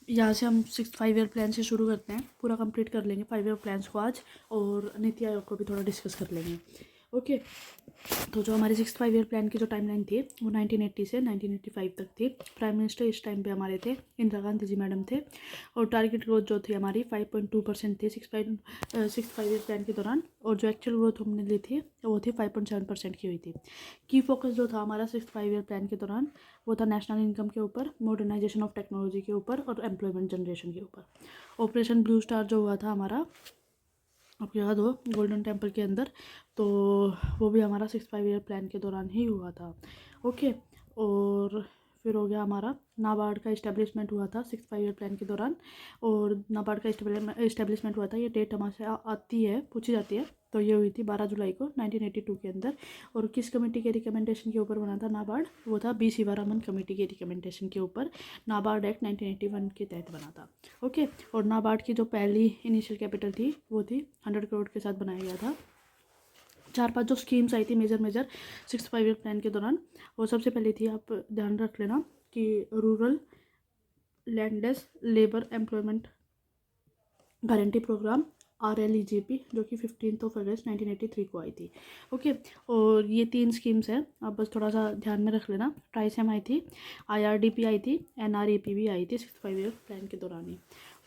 यहाँ से हम 5 ईयर प्लान से शुरू करते हैं, पूरा कंप्लीट कर लेंगे 5 ईयर प्लान्स को आज, और नीति आयोग को भी थोड़ा डिस्कस कर लेंगे। ओके, तो जो हमारी 5 ईयर प्लान की जो टाइमलाइन थी वो 1980 से 1985 तक थी। प्राइम मिनिस्टर इस टाइम पे हमारे थे इंदिरा गांधी जी मैडम थे, और टारगेट ग्रोथ जो थी हमारी 5.2% थी 5 ईयर प्लान के दौरान, और जो एक्चुअल ग्रोथ हमने ली थी वो थी 5.7% की हुई थी। की फोकस जो था हमारा 5 ईयर प्लान के दौरान वो था नेशनल इनकम के ऊपर, मॉडर्नाइजेशन ऑफ टेक्नोलॉजी के ऊपर, और एम्प्लॉयमेंट जनरेशन के ऊपर। ऑपरेशन ब्लू स्टार जो हुआ था हमारा, आपको याद हो, गोल्डन टेम्पल के अंदर, तो वो भी हमारा 5 ईयर प्लान के दौरान ही हुआ था। ओके, और फिर हो गया हमारा नाबार्ड का इस्टेब्लिशमेंट हुआ था 5 ईयर प्लान के दौरान, और नाबार्ड का इस्टेब्लिशमेंट हुआ था, ये डेट हमारे आती है, पूछी जाती है, तो ये हुई थी 12 जुलाई को 1982 के अंदर। और किस कमेटी के रिकमेंडेशन के ऊपर बना था नाबार्ड, वो था बी शिवारामन कमेटी के रिकमेंडेशन के ऊपर नाबार्ड एक्ट 1981 के तहत बना था। ओके, और नाबार्ड की जो पहली इनिशियल कैपिटल थी वो थी 100 करोड़ के साथ बनाया गया था। 4-5 जो स्कीम्स आई थी मेजर 5 ईयर प्लान के दौरान, वो सबसे पहले थी, आप ध्यान रख लेना, कि rural landless labour employment guarantee programme RLEGP, जो कि 15 अगस्त 1983 को आई थी। ओके, और ये 3 स्कीम्स हैं, आप बस थोड़ा सा ध्यान में रख लेना। ट्राइसेम आई थी, IRDP आई थी, NREP भी आई थी 5 ईयर प्लान के दौरान ही।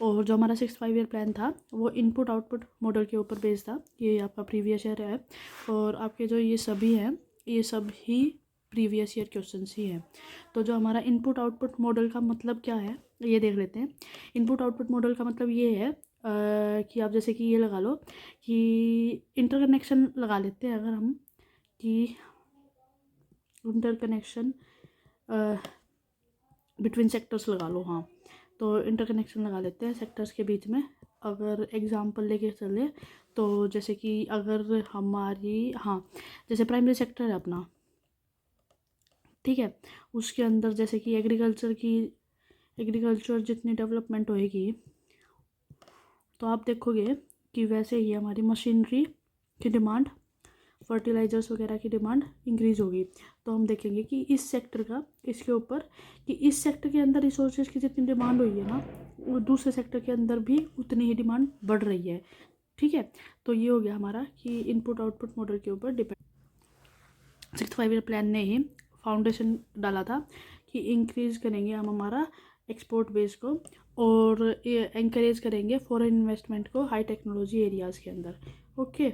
और जो हमारा 5 ईयर प्लान था वो इनपुट आउटपुट मॉडल के ऊपर बेस्ड था, ये आपका प्रीवियस ईयर है, और आपके जो ये सभी हैं ये सब ही प्रीवियस ईयर क्वेश्चंस ही हैं। तो जो हमारा इनपुट आउटपुट मॉडल का मतलब क्या है ये देख लेते हैं। इनपुट आउटपुट मॉडल का मतलब ये है कि आप जैसे कि ये लगा लो कि इंटरकनेक्शन लगा लेते हैं अगर हम, कि इंटरकनेक्शन बिटवीन सेक्टर्स लगा लो, हाँ, तो इंटरकनेक्शन लगा लेते हैं सेक्टर्स के बीच में। अगर एग्जांपल लेके चले तो जैसे कि अगर हमारी, हाँ, जैसे प्राइमरी सेक्टर है अपना, ठीक है, उसके अंदर जैसे कि एग्रीकल्चर जितनी डेवलपमेंट होएगी, तो आप देखोगे कि वैसे ही हमारी मशीनरी की डिमांड, फर्टिलाइजर्स वगैरह की डिमांड इंक्रीज होगी। तो हम देखेंगे कि इस सेक्टर का, इसके ऊपर, कि इस सेक्टर के अंदर रिसोर्सेज की जितनी डिमांड हुई है ना, वो दूसरे सेक्टर के अंदर भी उतनी ही डिमांड बढ़ रही है। ठीक है, तो ये हो गया हमारा कि इनपुट आउटपुट मॉडल के ऊपर डिपेंड। 5 ईयर प्लान ने ही फाउंडेशन डाला था कि इंक्रीज करेंगे हम हमारा एक्सपोर्ट बेस को, और एंकरेज करेंगे फॉरेन इन्वेस्टमेंट को हाई टेक्नोलॉजी एरियाज़ के अंदर। ओके,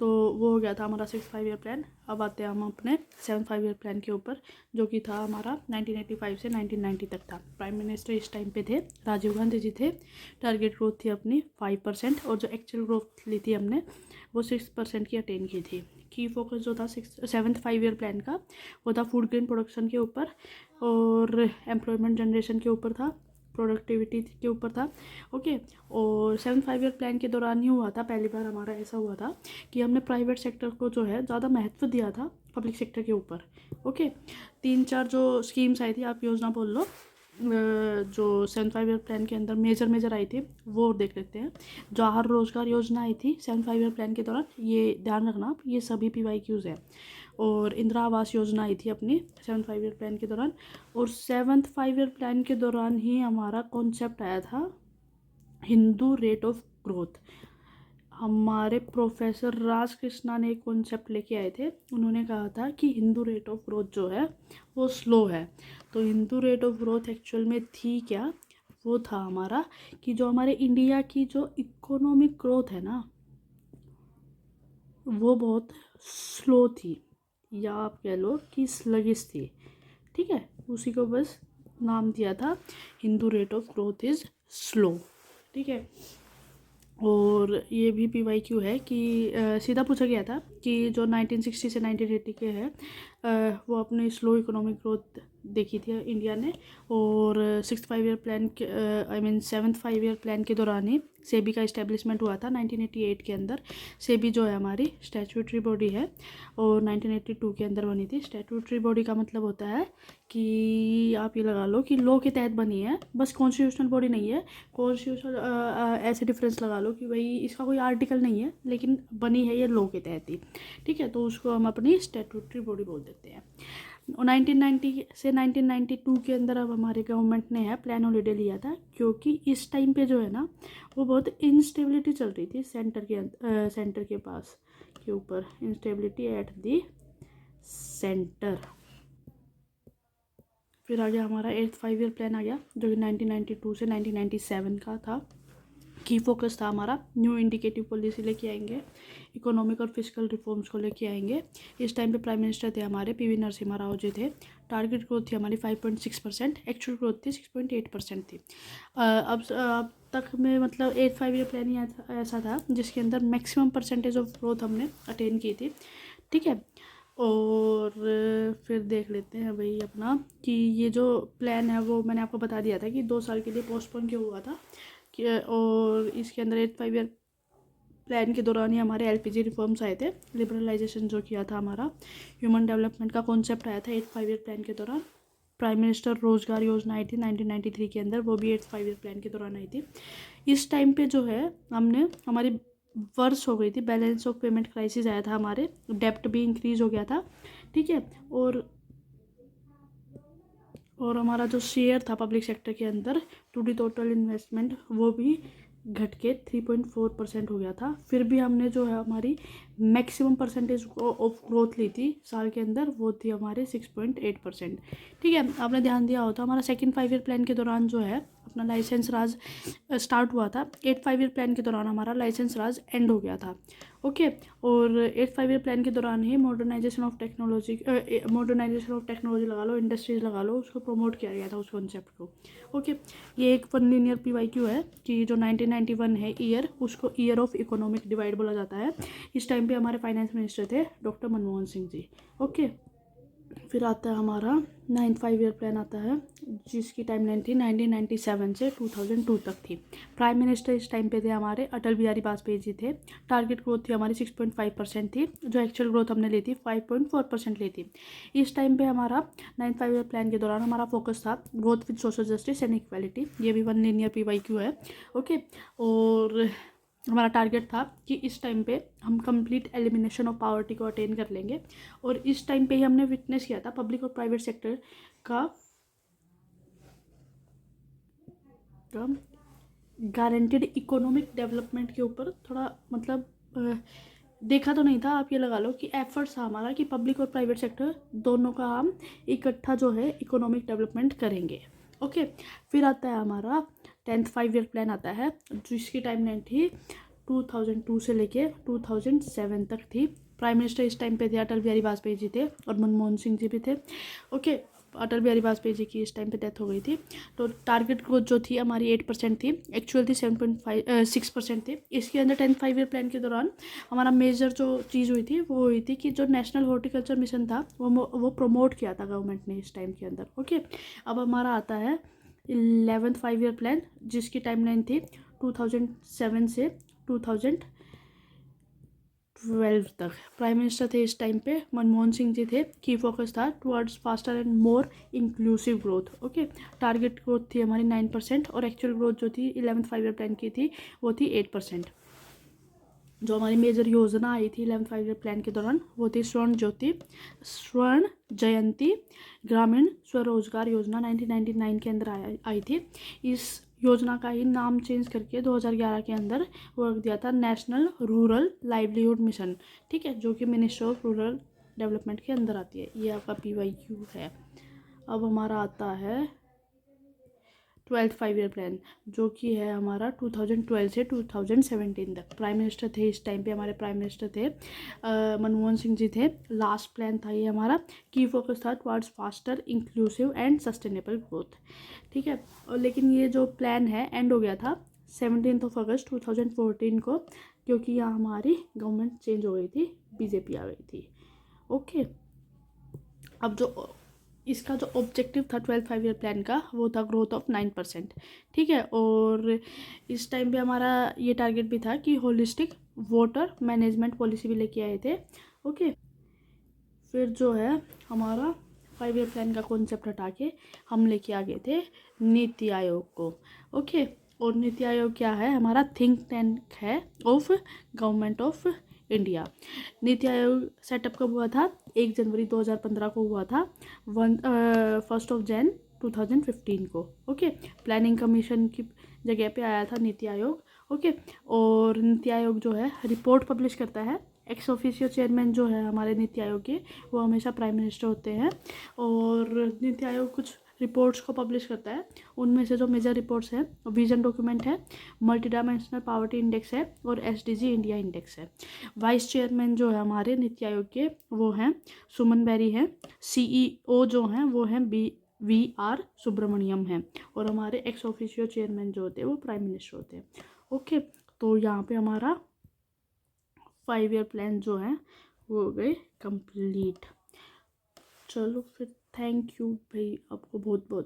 तो वो हो गया था हमारा 5 ईयर प्लान। अब आते हैं हम अपने 5 ईयर प्लान के ऊपर, जो कि था हमारा 1985 से 1990 तक था। प्राइम मिनिस्टर इस टाइम पे थे राजीव गांधी जी थे। टारगेट ग्रोथ थी अपनी 5%, और जो एक्चुअल ग्रोथ ली थी हमने वो 6% की अटेन की थी। की फोकस जो था 5 ईयर प्लान का वो था फूड ग्रेन प्रोडक्शन के ऊपर, और एम्प्लॉयमेंट जनरेशन के ऊपर था, प्रोडक्टिविटी के ऊपर था। ओके, और 5 ईयर प्लान के दौरान ही हुआ था, पहली बार हमारा ऐसा हुआ था कि हमने प्राइवेट सेक्टर को जो है ज़्यादा महत्व दिया था पब्लिक सेक्टर के ऊपर। ओके, 3-4 जो स्कीम्स आई थी, आप योजना बोल लो, जो 5 ईयर प्लान के अंदर मेजर आई थी वो देख लेते हैं। जवाहर रोजगार योजना आई थी 5 ईयर प्लान के दौरान, ये ध्यान रखना आप, ये सभी PYQs है। और इंदिरा आवास योजना आई थी अपनी 5 ईयर प्लान के दौरान। और 5 ईयर प्लान के दौरान ही हमारा कॉन्सेप्ट आया था हिंदू रेट ऑफ ग्रोथ। हमारे प्रोफेसर राज कृष्णा ने एक कॉन्सेप्ट लेके आए थे, उन्होंने कहा था कि हिंदू रेट ऑफ ग्रोथ जो है वो स्लो है। तो Hindu rate of growth actual में थी क्या, वो था हमारा कि जो हमारे इंडिया की जो इकोनॉमिक ग्रोथ है ना, वो बहुत स्लो थी, या आप कह लो कि स्लगिश थी। ठीक है, उसी को बस नाम दिया था Hindu rate of growth is slow. ठीक है, और ये भी PYQ है कि सीधा पूछा गया था कि जो 1960 से 1980 के हैं वो अपनी स्लो इकोनॉमिक ग्रोथ देखी थी इंडिया ने। और 5 ईयर प्लान के, आई मीन 5 ईयर प्लान के दौरान ही सेबी का इस्टेब्लिशमेंट हुआ था 1988 के अंदर। सेबी जो है हमारी स्टैट्यूटरी बॉडी है, और 1982 के अंदर बनी थी। स्टैट्यूटरी बॉडी का मतलब होता है कि आप ये लगा लो कि लॉ के तहत बनी है, बस कॉन्स्टिट्यूशनल बॉडी नहीं है। कॉन्स्टिट्यूशनल ऐसे डिफरेंस लगा लो कि भाई इसका कोई आर्टिकल नहीं है, लेकिन बनी है ये लॉ के तहत ही। ठीक है, तो उसको हम अपनी स्टैट्यूटरी बॉडी बोल देते हैं। 1990 से 1992 के अंदर अब हमारे गवर्नमेंट ने है प्लान हॉलीडे लिया था, क्योंकि इस टाइम पे जो है ना वो बहुत इंस्टेबिलिटी चल रही थी सेंटर के पास के ऊपर, इंस्टेबिलिटी एट दी सेंटर। फिर आ गया हमारा 8th 5 ईयर प्लान आ गया, जो कि 1992 से 1997 का था। की फोकस था हमारा न्यू इंडिकेटिव पॉलिसी लेके आएंगे, इकोनॉमिक और फिजिकल रिफॉर्म्स को लेके आएंगे। इस टाइम पे प्राइम मिनिस्टर थे हमारे पीवी नरसिम्हा राव जी थे। टारगेट ग्रोथ थी हमारी 5.6%, एक्चुअल ग्रोथ थी 6.8% थी। अब तक में मतलब 8th 5 ईयर प्लान ही ऐसा था जिसके अंदर मैक्सिमम परसेंटेज ऑफ ग्रोथ हमने अटेन की थी, ठीक है। और फिर देख लेते हैं भाई अपना कि ये जो प्लान है वो मैंने आपको बता दिया था कि 2 साल के लिए पोस्टपोन क्यों हुआ था और इसके अंदर 8th 5 ईयर प्लान के दौरान ही हमारे एलपीजी रिफॉर्म्स आए थे, लिबरलाइजेशन जो किया था हमारा, ह्यूमन डेवलपमेंट का कॉन्सेप्ट आया था 8th 5 ईयर प्लान के दौरान। प्राइम मिनिस्टर रोजगार योजना आई थी 1993 के अंदर, वो भी 8th 5 ईयर प्लान के दौरान आई थी। इस टाइम पे जो है हमने हमारी वर्ष हो गई थी, बैलेंस ऑफ पेमेंट क्राइसिस आया था हमारे, डेप्ट भी इंक्रीज हो गया था, ठीक है। और हमारा जो शेयर था पब्लिक सेक्टर के अंदर टू दी टोटल इन्वेस्टमेंट वो भी घट के 3.4% हो गया था। फिर भी हमने जो है हमारी मैक्सिमम परसेंटेज ऑफ ग्रोथ ली थी साल के अंदर, वो थी हमारे 6.8%, ठीक है। आपने ध्यान दिया होता हमारा 2nd 5 ईयर प्लान के दौरान जो है अपना लाइसेंस राज स्टार्ट हुआ था। 8th 5 ईयर प्लान के दौरान हमारा लाइसेंस राज एंड हो गया था, ओके। और 8th 5 ईयर प्लान के दौरान ही मॉडर्नाइजेशन ऑफ टेक्नोलॉजी लगा लो, इंडस्ट्रीज लगा लो, उसको प्रमोट किया गया था उस कॉन्सेप्ट को, ओके। ये एक वन लीनियर PYQ है कि जो 1991 है ईयर, उसको ईयर ऑफ इकोनॉमिक डिवाइड बोला जाता है। इस टाइम पे हमारे फाइनेंस मिनिस्टर थे डॉक्टर मनमोहन सिंह जी, ओके। फिर आता है हमारा 9th 5 ईयर प्लान आता है, जिसकी टाइमलाइन थी 1997 से 2002 तक थी। प्राइम मिनिस्टर इस टाइम पे थे हमारे अटल बिहारी वाजपेयी जी थे। टारगेट ग्रोथ थी हमारी 6.5% थी, जो एक्चुअल ग्रोथ हमने ली थी 5.4% ली थी। इस टाइम पे हमारा 9th 5 ईयर प्लान के दौरान हमारा फोकस था growth with social justice and equality, ये भी वन लीनियर PYQ है, ओके। और हमारा टारगेट था कि इस टाइम पे हम कंप्लीट एलिमिनेशन ऑफ पॉवर्टी को अटेन कर लेंगे। और इस टाइम पे ही हमने विटनेस किया था पब्लिक और प्राइवेट सेक्टर का गारंटेड इकोनॉमिक डेवलपमेंट के ऊपर थोड़ा मतलब देखा तो नहीं था, आप ये लगा लो कि एफर्ट्स था हमारा कि पब्लिक और प्राइवेट सेक्टर दोनों का हम इकट्ठा जो है इकोनॉमिक डेवलपमेंट करेंगे, ओके। फिर आता है हमारा 10th 5 ईयर प्लान आता है, जिसकी टाइमलाइन थी 2002 से लेके 2007 तक थी। प्राइम मिनिस्टर इस टाइम पे थे अटल बिहारी वाजपेयी जी थे और मनमोहन सिंह जी भी थे, ओके। अटल बिहारी वाजपेयी जी की इस टाइम पे डेथ हो गई थी। तो टारगेट ग्रोथ जो थी हमारी 8% थी, एक्चुअल थी 7.6% थी। इसके अंदर 10th 5 ईयर प्लान के दौरान हमारा मेजर जो चीज़ हुई थी वो हुई थी कि जो नेशनल हॉर्टिकल्चर मिशन था वो प्रमोट किया था गवर्नमेंट ने इस टाइम के अंदर, ओके। अब हमारा आता है 11th 5 ईयर प्लान, जिसकी टाइमलाइन थी 2007 से 2012 तक। प्राइम मिनिस्टर थे इस टाइम पे मनमोहन सिंह जी थे। की फोकस था towards faster and more inclusive growth, okay. Target growth थी हमारी 9% और एक्चुअल ग्रोथ जो थी 11th 5 ईयर प्लान की थी वो थी 8%। जो हमारी मेजर योजना आई थी 11th 5 ईयर प्लान के दौरान वो थी स्वर्ण जयंती ग्रामीण स्वरोजगार योजना 1999 के अंदर आई थी। इस योजना का ही नाम चेंज करके 2011 के अंदर वो रख दिया था नेशनल रूरल लाइवलीहुड मिशन, ठीक है, जो कि मिनिस्ट्री ऑफ रूरल डेवलपमेंट के अंदर आती है। ये आपका PYQ है। अब हमारा आता है 12th 5 ईयर प्लान, जो कि है हमारा 2012 से 2017 तक। प्राइम मिनिस्टर थे इस टाइम पे हमारे प्राइम मिनिस्टर थे मनमोहन सिंह जी थे। लास्ट प्लान था ये हमारा। की फोकस था towards faster inclusive and sustainable growth, ठीक है। और लेकिन ये जो प्लान है एंड हो गया था 17 अगस्त 2014 को, क्योंकि यहाँ हमारी गवर्नमेंट चेंज हो गई थी, BJP आ गई थी, ओके। अब जो इसका जो ऑब्जेक्टिव था 12th 5 ईयर प्लान का वो था ग्रोथ ऑफ 9%, ठीक है। और इस टाइम पे हमारा ये टारगेट भी था कि होलिस्टिक वाटर मैनेजमेंट पॉलिसी भी लेके आए थे, ओके। फिर जो है हमारा 5 ईयर प्लान का कॉन्सेप्ट हटा के हम लेके आ गए थे नीति आयोग को, ओके। और नीति आयोग क्या है, हमारा थिंक टैंक है of government of India. NITI Aayog setup कब हुआ था? 1 जनवरी 2015 को हुआ था, 1 जनवरी 2015 को। ओके, प्लानिंग कमीशन की जगह पे आया था नीति आयोग। ओके, और नीति आयोग जो है रिपोर्ट पब्लिश करता है। एक्स ऑफिशियो चेयरमैन जो है हमारे नीति आयोग के, वो हमेशा प्राइम मिनिस्टर होते हैं। और नीति आयोग कुछ रिपोर्ट्स को पब्लिश करता है, उनमें से जो मेजर रिपोर्ट्स हैं, विजन डॉक्यूमेंट है, मल्टी डायमेंशनल पावर्टी इंडेक्स है, और एसडीजी इंडिया इंडेक्स है। वाइस चेयरमैन जो है हमारे नीति आयोग के, वो हैं सुमन बेरी हैं। सीईओ जो हैं वो हैं वी आर सुब्रमण्यम हैं। और हमारे एक्स ऑफिशियो चेयरमैन जो होते हैं वो प्राइम मिनिस्टर होते हैं। ओके, तो यहाँ पे हमारा 5 ईयर प्लान जो है वो हो गए कंप्लीट। चलो फिर, थैंक यू भाई, आपको बहुत बहुत